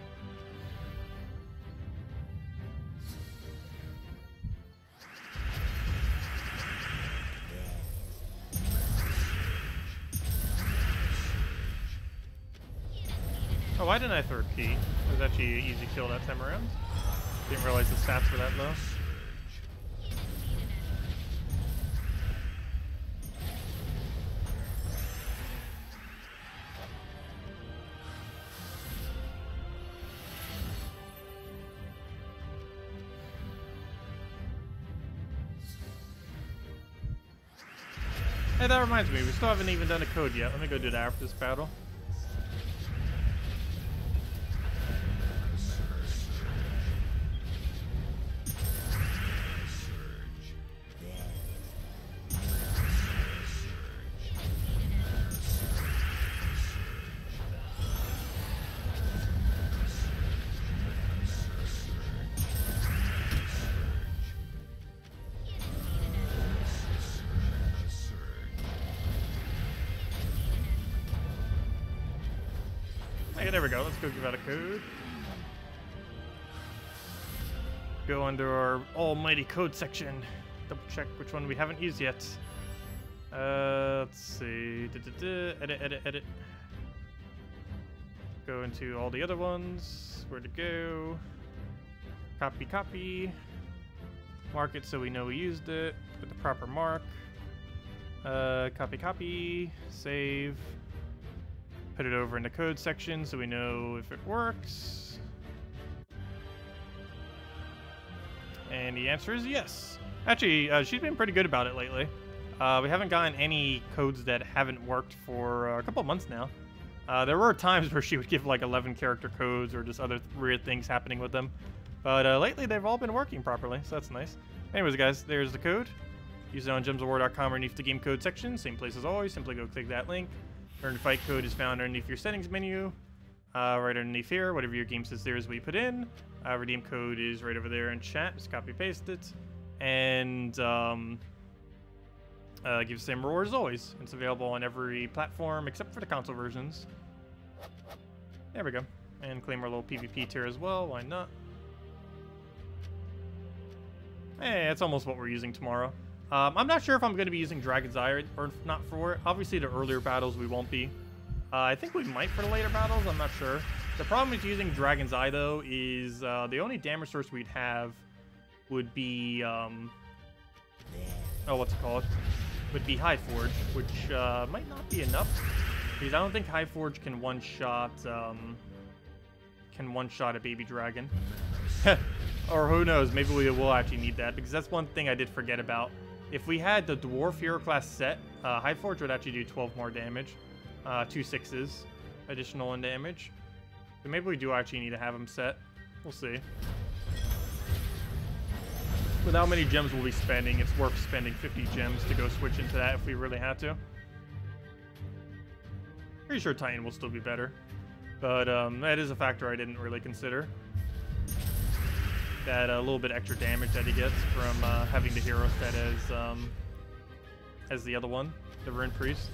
[SPEAKER 1] Oh, why didn't I throw a key? It was actually an easy kill that time around. Didn't realize the stats were that low. Hey, that reminds me, we still haven't even done a code yet. Let me go do that after this battle. Okay, there we go. Let's go give out a code. Go under our almighty code section. Double check which one we haven't used yet. Let's see. Edit, edit, edit. Go into all the other ones. Where to go? Copy, copy. Mark it so we know we used it with the proper mark. Copy, copy. Save. Put it over in the code section so we know if it works. And the answer is yes. Actually, she's been pretty good about it lately. We haven't gotten any codes that haven't worked for a couple of months now. There were times where she would give like 11 character codes or just other weird things happening with them. But lately they've all been working properly, so that's nice. Anyways, guys, there's the code. Use it on gemsofwar.com or underneath the game code section. Same place as always. Simply go click that link. Earn fight code is found underneath your settings menu. Right underneath here, whatever your game says there is what you put in. Redeem code is right over there in chat. Just copy paste it. And give the same reward as always. It's available on every platform except for the console versions. There we go. And claim our little PvP tier as well. Why not? Hey, that's almost what we're using tomorrow. I'm not sure if I'm going to be using Dragon's Eye or not for it. Obviously, the earlier battles we won't be. I think we might for the later battles. I'm not sure. The problem with using Dragon's Eye, though, is the only damage source we'd have would be... oh, what's it called? Would be Highforge, which might not be enough. Because I don't think Highforge can one-shot can one-shot a baby dragon. Or who knows, maybe we will actually need that, because that's one thing I did forget about. If we had the Dwarf Hero class set, High Forge would actually do 12 more damage. 2 6s additional in damage. So maybe we do actually need to have him set. We'll see. With how many gems we'll be spending, it's worth spending 50 gems to go switch into that if we really had to. Pretty sure Titan will still be better. But that is a factor I didn't really consider. That little bit extra damage that he gets from having the hero set as the other one, the Rune Priest.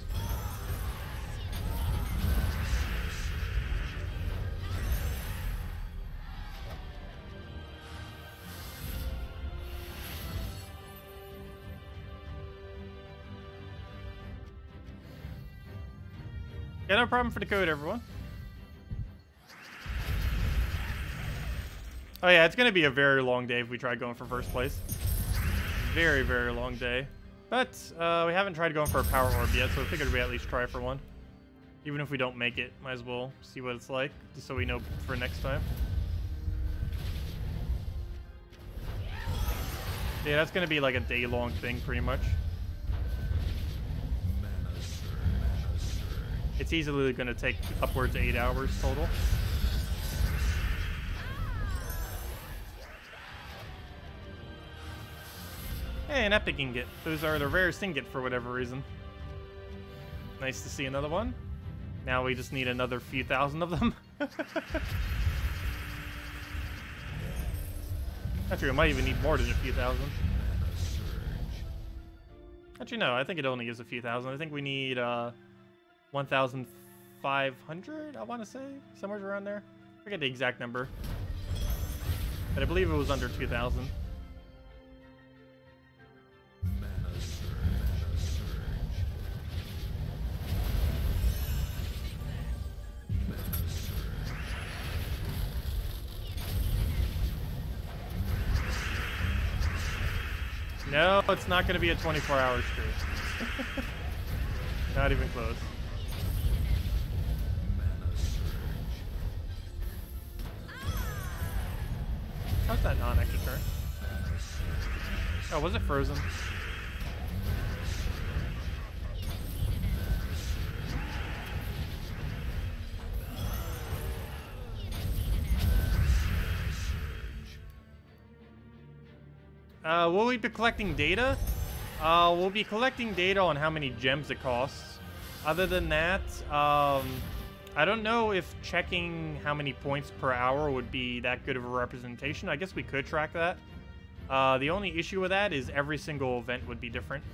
[SPEAKER 1] Yeah, no problem for the code, everyone. Oh yeah, it's going to be a very long day if we try going for first place. Very, very long day. But we haven't tried going for a power orb yet, so I figured we'd at least try for one. Even if we don't make it, might as well see what it's like, just so we know for next time. Yeah, that's going to be like a day-long thing, pretty much. It's easily going to take upwards of 8 hours total. Hey, an epic ingot. Those are the rarest ingot for whatever reason. Nice to see another one. Now we just need another few thousand of them. Actually, we might even need more than a few thousand. Actually, no, I think it only is a few thousand. I think we need 1,500, I want to say, somewhere around there. I forget the exact number, but I believe it was under 2,000. No, it's not going to be a 24-hour stream. Not even close. How's that non-extra turn? Oh, was it frozen? Will we be collecting data? We'll be collecting data on how many gems it costs. Other than that, I don't know if checking how many points per hour would be that good of a representation. I guess we could track that. The only issue with that is every single event would be different.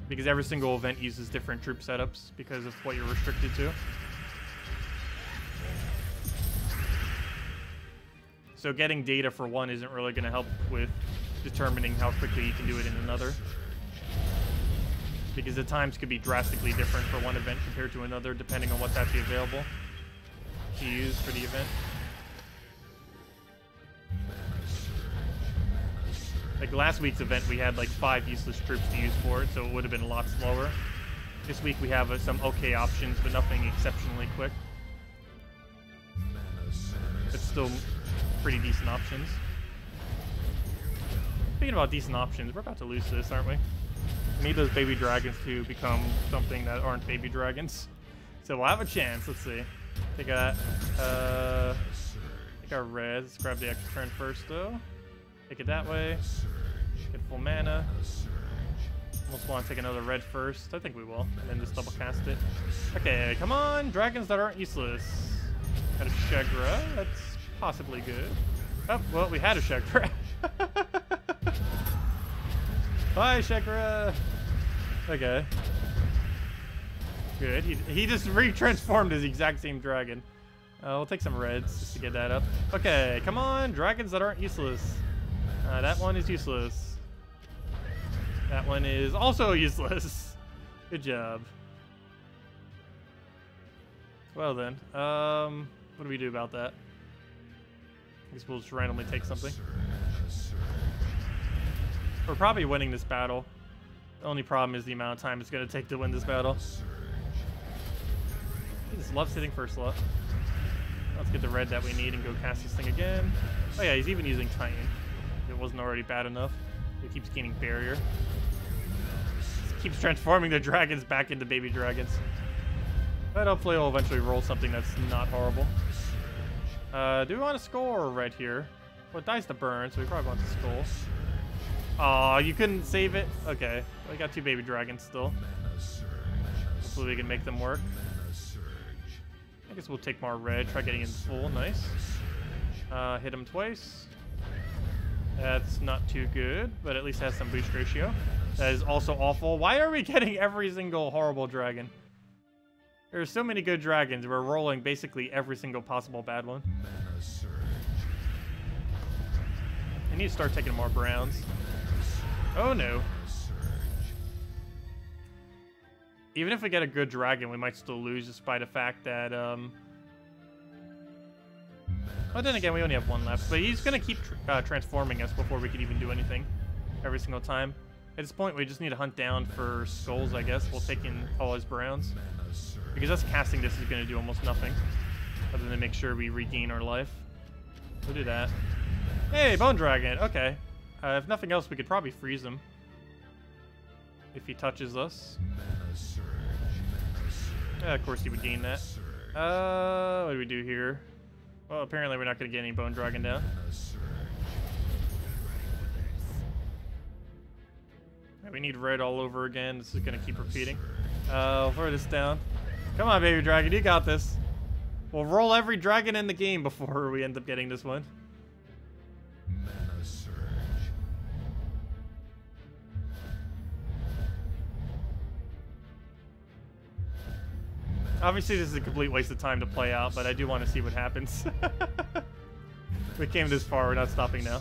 [SPEAKER 1] Because every single event uses different troop setups because of what you're restricted to. So getting data for one isn't really going to help with determining how quickly you can do it in another. Because the times could be drastically different for one event compared to another, depending on what's actually available to use for the event. Like last week's event, we had like 5 useless troops to use for it, so it would have been a lot slower. This week we have some okay options, but nothing exceptionally quick. But still pretty decent options. Speaking about decent options, we're about to lose this, aren't we? We need those baby dragons to become something that aren't baby dragons. So we'll have a chance. Let's see. Take a take our res. Let's grab the extra turn first, though. Take it that way. Get full mana. Almost want to take another red first. I think we will. And then just double cast it. Okay, come on. Dragons that aren't useless. Got a Shegra. That's possibly good. Oh, well, we had a Shegra. Bye, Shegra. Okay. Good. He just re-transformed his exact same dragon. We'll take some reds just to get that up. Okay, come on. Dragons that aren't useless. That one is useless. That one is also useless. Good job. Well then, what do we do about that? I guess we'll just randomly take something. We're probably winning this battle. The only problem is the amount of time it's going to take to win this battle. He just loves hitting first slot. Let's get the red that we need and go cast this thing again. Oh yeah, he's even using Titan. If it wasn't already bad enough. He keeps gaining barrier. Just keeps transforming the dragons back into baby dragons. But hopefully we'll eventually roll something that's not horrible. Do we want a skull or a red here? Well, it dies to burn, so we probably want the skull. Aw, you couldn't save it? Okay. Well, we got 2 baby dragons still. Hopefully we can make them work. I guess we'll take more red, try getting in full. Nice. Hit him twice. That's not too good, but at least has some boost ratio. That is also awful. Why are we getting every single horrible dragon? There are so many good dragons. We're rolling basically every single possible bad one. I need to start taking more browns. Oh no. Even if we get a good dragon, we might still lose despite the fact that, Oh, then again, we only have 1 left. But he's going to keep transforming us before we can even do anything every single time. At this point, we just need to hunt down for skulls, I guess. We'll take in all his browns. Because us casting this is going to do almost nothing. Other than make sure we regain our life. We'll do that. Hey, Bone Dragon. Okay. If nothing else, we could probably freeze him. If he touches us. Yeah, of course he would gain that. What do we do here? Well, apparently we're not going to get any Bone Dragon down. Yeah, we need red all over again. This is going to keep repeating. I'll throw this down. Come on, baby dragon. You got this. We'll roll every dragon in the game before we end up getting this one. Obviously, this is a complete waste of time to play out, but I do want to see what happens. We came this far. We're not stopping now.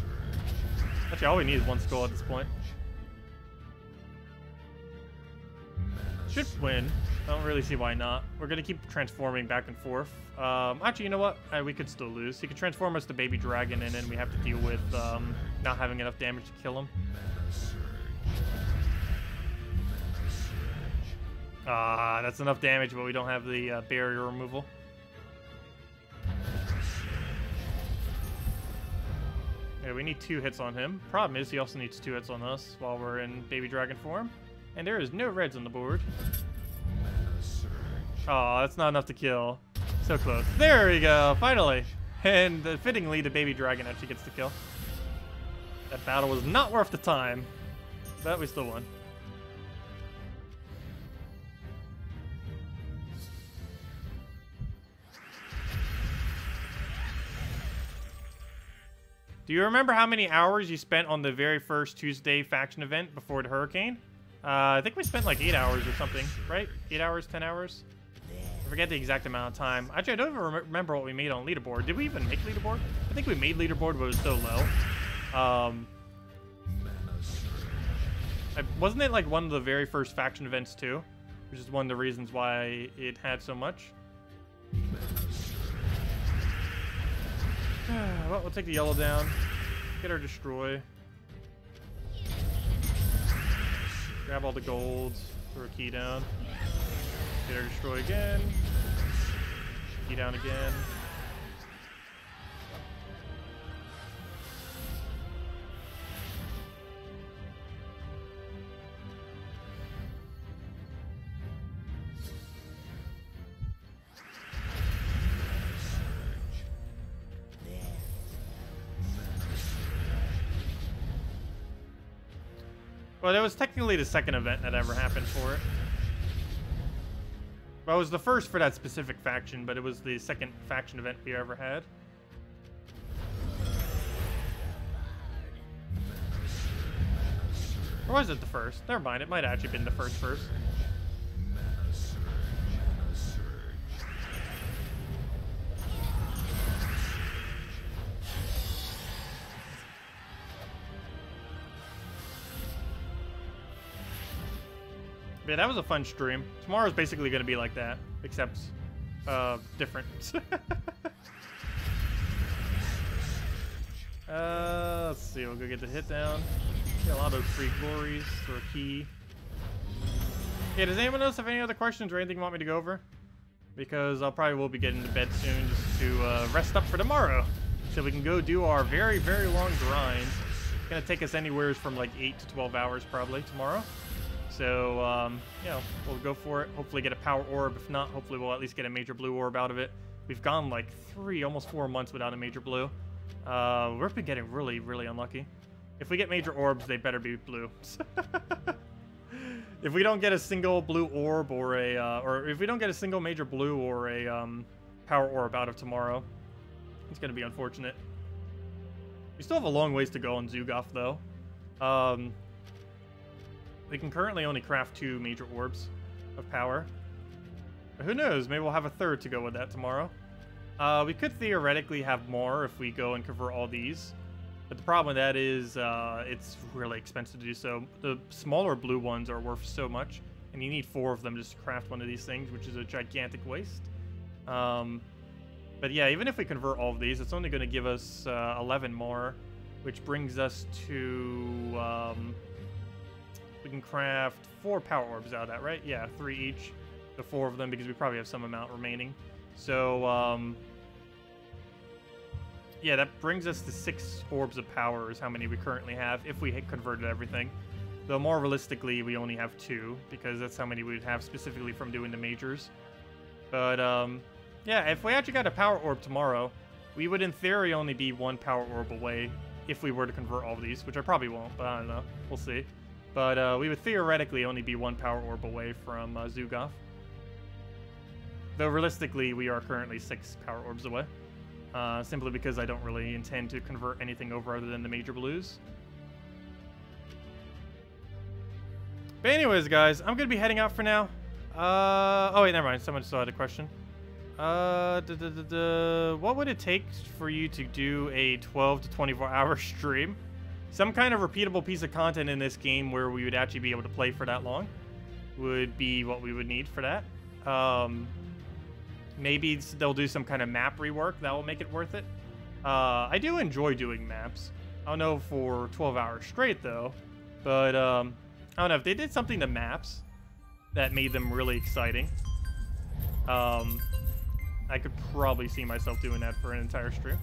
[SPEAKER 1] Actually, all we need is 1 skull at this point. Should win. I don't really see why not. We're going to keep transforming back and forth. Actually, you know what? We could still lose. He could transform us to baby dragon, and then we have to deal with not having enough damage to kill him. Ah, that's enough damage, but we don't have the barrier removal. Yeah, we need 2 hits on him. Problem is, he also needs 2 hits on us while we're in baby dragon form. And there is no reds on the board. Oh, that's not enough to kill. So close. There we go, finally. And fittingly, the baby dragon actually gets the kill. That battle was not worth the time, but we still won. Do you remember how many hours you spent on the very first Tuesday faction event before the hurricane? I think we spent like 8 hours or something, right? 8 hours, 10 hours? I forget the exact amount of time. Actually, I don't even remember what we made on Leaderboard. Did we even make Leaderboard? I think we made Leaderboard, but it was so low. Wasn't it like one of the very first faction events too? Which is one of the reasons why it had so much. Well, we'll take the yellow down. Get our destroy. Grab all the golds. Throw a key down. Get our destroy again. Key down again. Well, that was technically the second event that ever happened for it. Well, it was the first for that specific faction, but it was the second faction event we ever had. Or was it the first? Never mind, it might have actually been the first. Yeah, that was a fun stream. Tomorrow's basically going to be like that, except different. Let's see, we'll go get the hit down. Get a lot of those free glories for a key. Yeah, does anyone else have any other questions or anything you want me to go over? because I'll probably will be getting to bed soon just to rest up for tomorrow, so we can go do our very, very long grind. It's gonna take us anywhere from like 8 to 12 hours probably tomorrow. So yeah, we'll go for it. Hopefully get a power orb. If not, hopefully we'll at least get a major blue orb out of it. We've gone like 3, almost 4 months without a major blue. We've been getting really, really unlucky. If we get major orbs, they better be blue. If we don't get a single blue orb or a, or if we don't get a single major blue or a power orb out of tomorrow, it's gonna be unfortunate. We still have a long ways to go on Zugoff though. We can currently only craft 2 major orbs of power. But who knows? Maybe we'll have a third to go with that tomorrow. We could theoretically have more if we go and convert all these. But the problem with that is it's really expensive to do so. The smaller blue ones are worth so much, and you need 4 of them just to craft one of these things, which is a gigantic waste. But yeah, even if we convert all of these, it's only going to give us 11 more, which brings us to... we can craft 4 power orbs out of that, right? Yeah, 3 each. The 4 of them, because we probably have some amount remaining. So, yeah, that brings us to 6 orbs of power is how many we currently have if we had converted everything. Though more realistically, we only have 2, because that's how many we would have specifically from doing the majors. But, yeah, if we actually got a power orb tomorrow, we would in theory only be 1 power orb away if we were to convert all of these, which I probably won't, but I don't know. We'll see. But we would theoretically only be 1 power orb away from Zugoff. Though realistically, we are currently 6 power orbs away. Simply because I don't really intend to convert anything over other than the major blues. But anyways, guys, I'm going to be heading out for now. Oh, wait, never mind. Someone still had a question. What would it take for you to do a 12 to 24-hour stream? Some kind of repeatable piece of content in this game where we would actually be able to play for that long would be what we would need for that. Maybe they'll do some kind of map rework that will make it worth it. I do enjoy doing maps. I don't know for 12 hours straight, though. But, I don't know. If they did something to maps that made them really exciting, I could probably see myself doing that for an entire stream.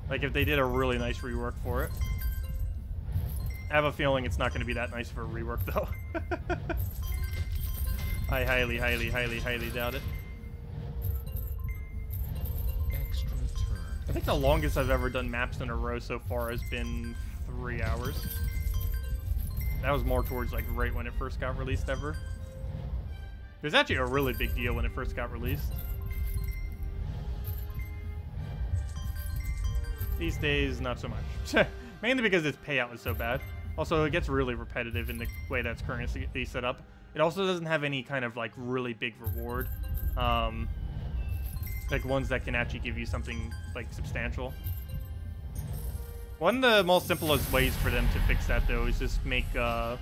[SPEAKER 1] Like, if they did a really nice rework for it. I have a feeling it's not going to be that nice for a rework, though. I highly, highly, highly, highly doubt it. I think the longest I've ever done maps in a row so far has been 3 hours. That was more towards like right when it first got released ever. It was actually a really big deal when it first got released. These days, not so much. Mainly because its payout is so bad. Also, it gets really repetitive in the way that's currently set up. It also doesn't have any kind of like really big reward. Like ones that can actually give you something like substantial. One of the most simplest ways for them to fix that though is just make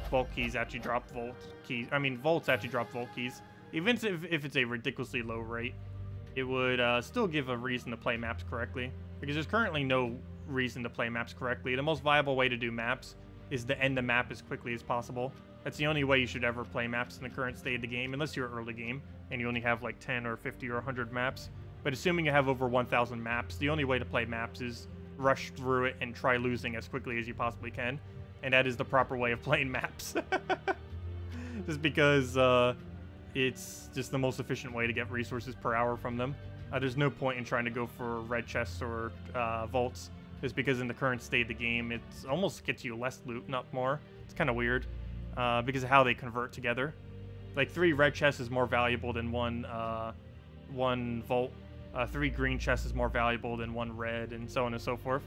[SPEAKER 1] vault keys actually drop vault keys. I mean, vaults actually drop vault keys. Even if it's a ridiculously low rate, it would still give a reason to play maps correctly. Because there's currently no reason to play maps correctly. The most viable way to do maps is to end the map as quickly as possible. That's the only way you should ever play maps in the current state of the game, unless you're early game and you only have like 10 or 50 or 100 maps. But assuming you have over 1,000 maps, the only way to play maps is rush through it and try losing as quickly as you possibly can. And that is the proper way of playing maps. Just because it's just the most efficient way to get resources per hour from them. There's no point in trying to go for red chests or vaults. Just because in the current state of the game, it almost gets you less loot, not more. It's kind of weird because of how they convert together. Like 3 red chests is more valuable than one vault. 3 green chests is more valuable than 1 red, and so on and so forth.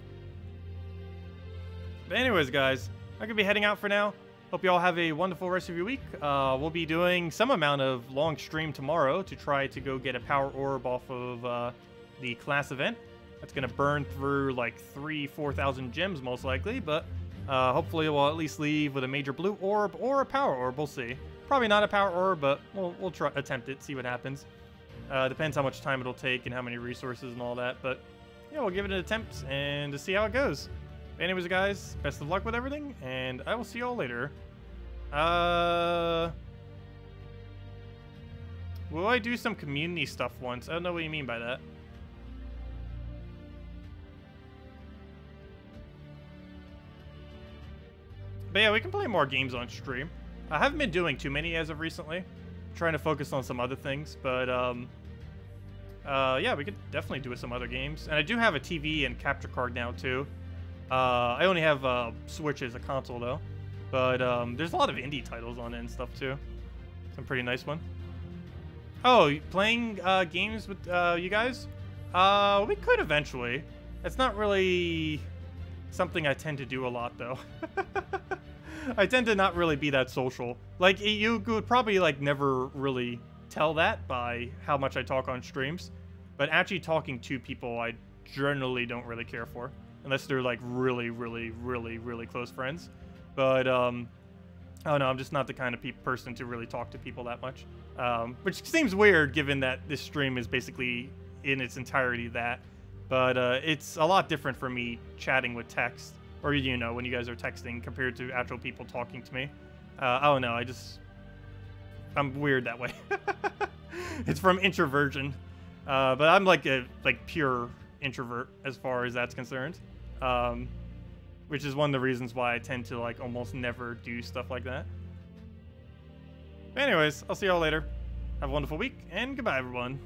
[SPEAKER 1] But anyways, guys, I'm going to be heading out for now. Hope you all have a wonderful rest of your week. We'll be doing some amount of long stream tomorrow to try to go get a power orb off of the class event. That's going to burn through like 3,000-4,000 gems most likely, but hopefully we'll at least leave with a major blue orb or a power orb. We'll see. Probably not a power orb, but we'll try attempt it, see what happens. Depends how much time it'll take and how many resources and all that, but yeah, we'll give it an attempt and to see how it goes. But anyways, guys, best of luck with everything, and I will see you all later. Will I do some community stuff once? I don't know what you mean by that. But yeah, we can play more games on stream. I haven't been doing too many as of recently. I'm trying to focus on some other things, but yeah, we could definitely do some other games. And I do have a TV and capture card now too. I only have Switch as a console though, but there's a lot of indie titles on it and stuff too. Some pretty nice one. Oh, playing games with you guys? We could eventually. It's not really something I tend to do a lot though. I tend to not really be that social. Like, you would probably like never really tell that by how much I talk on streams, but actually talking to people I generally don't really care for, unless they're like really close friends. But oh no, I'm just not the kind of person to really talk to people that much, which seems weird given that this stream is basically in its entirety that. But it's a lot different for me chatting with text, or you know, when you guys are texting compared to actual people talking to me. I don't know, I'm weird that way. It's from introversion, but I'm like a pure introvert as far as that's concerned, which is one of the reasons why I tend to like almost never do stuff like that. But anyways, I'll see y'all later. Have a wonderful week, and goodbye everyone.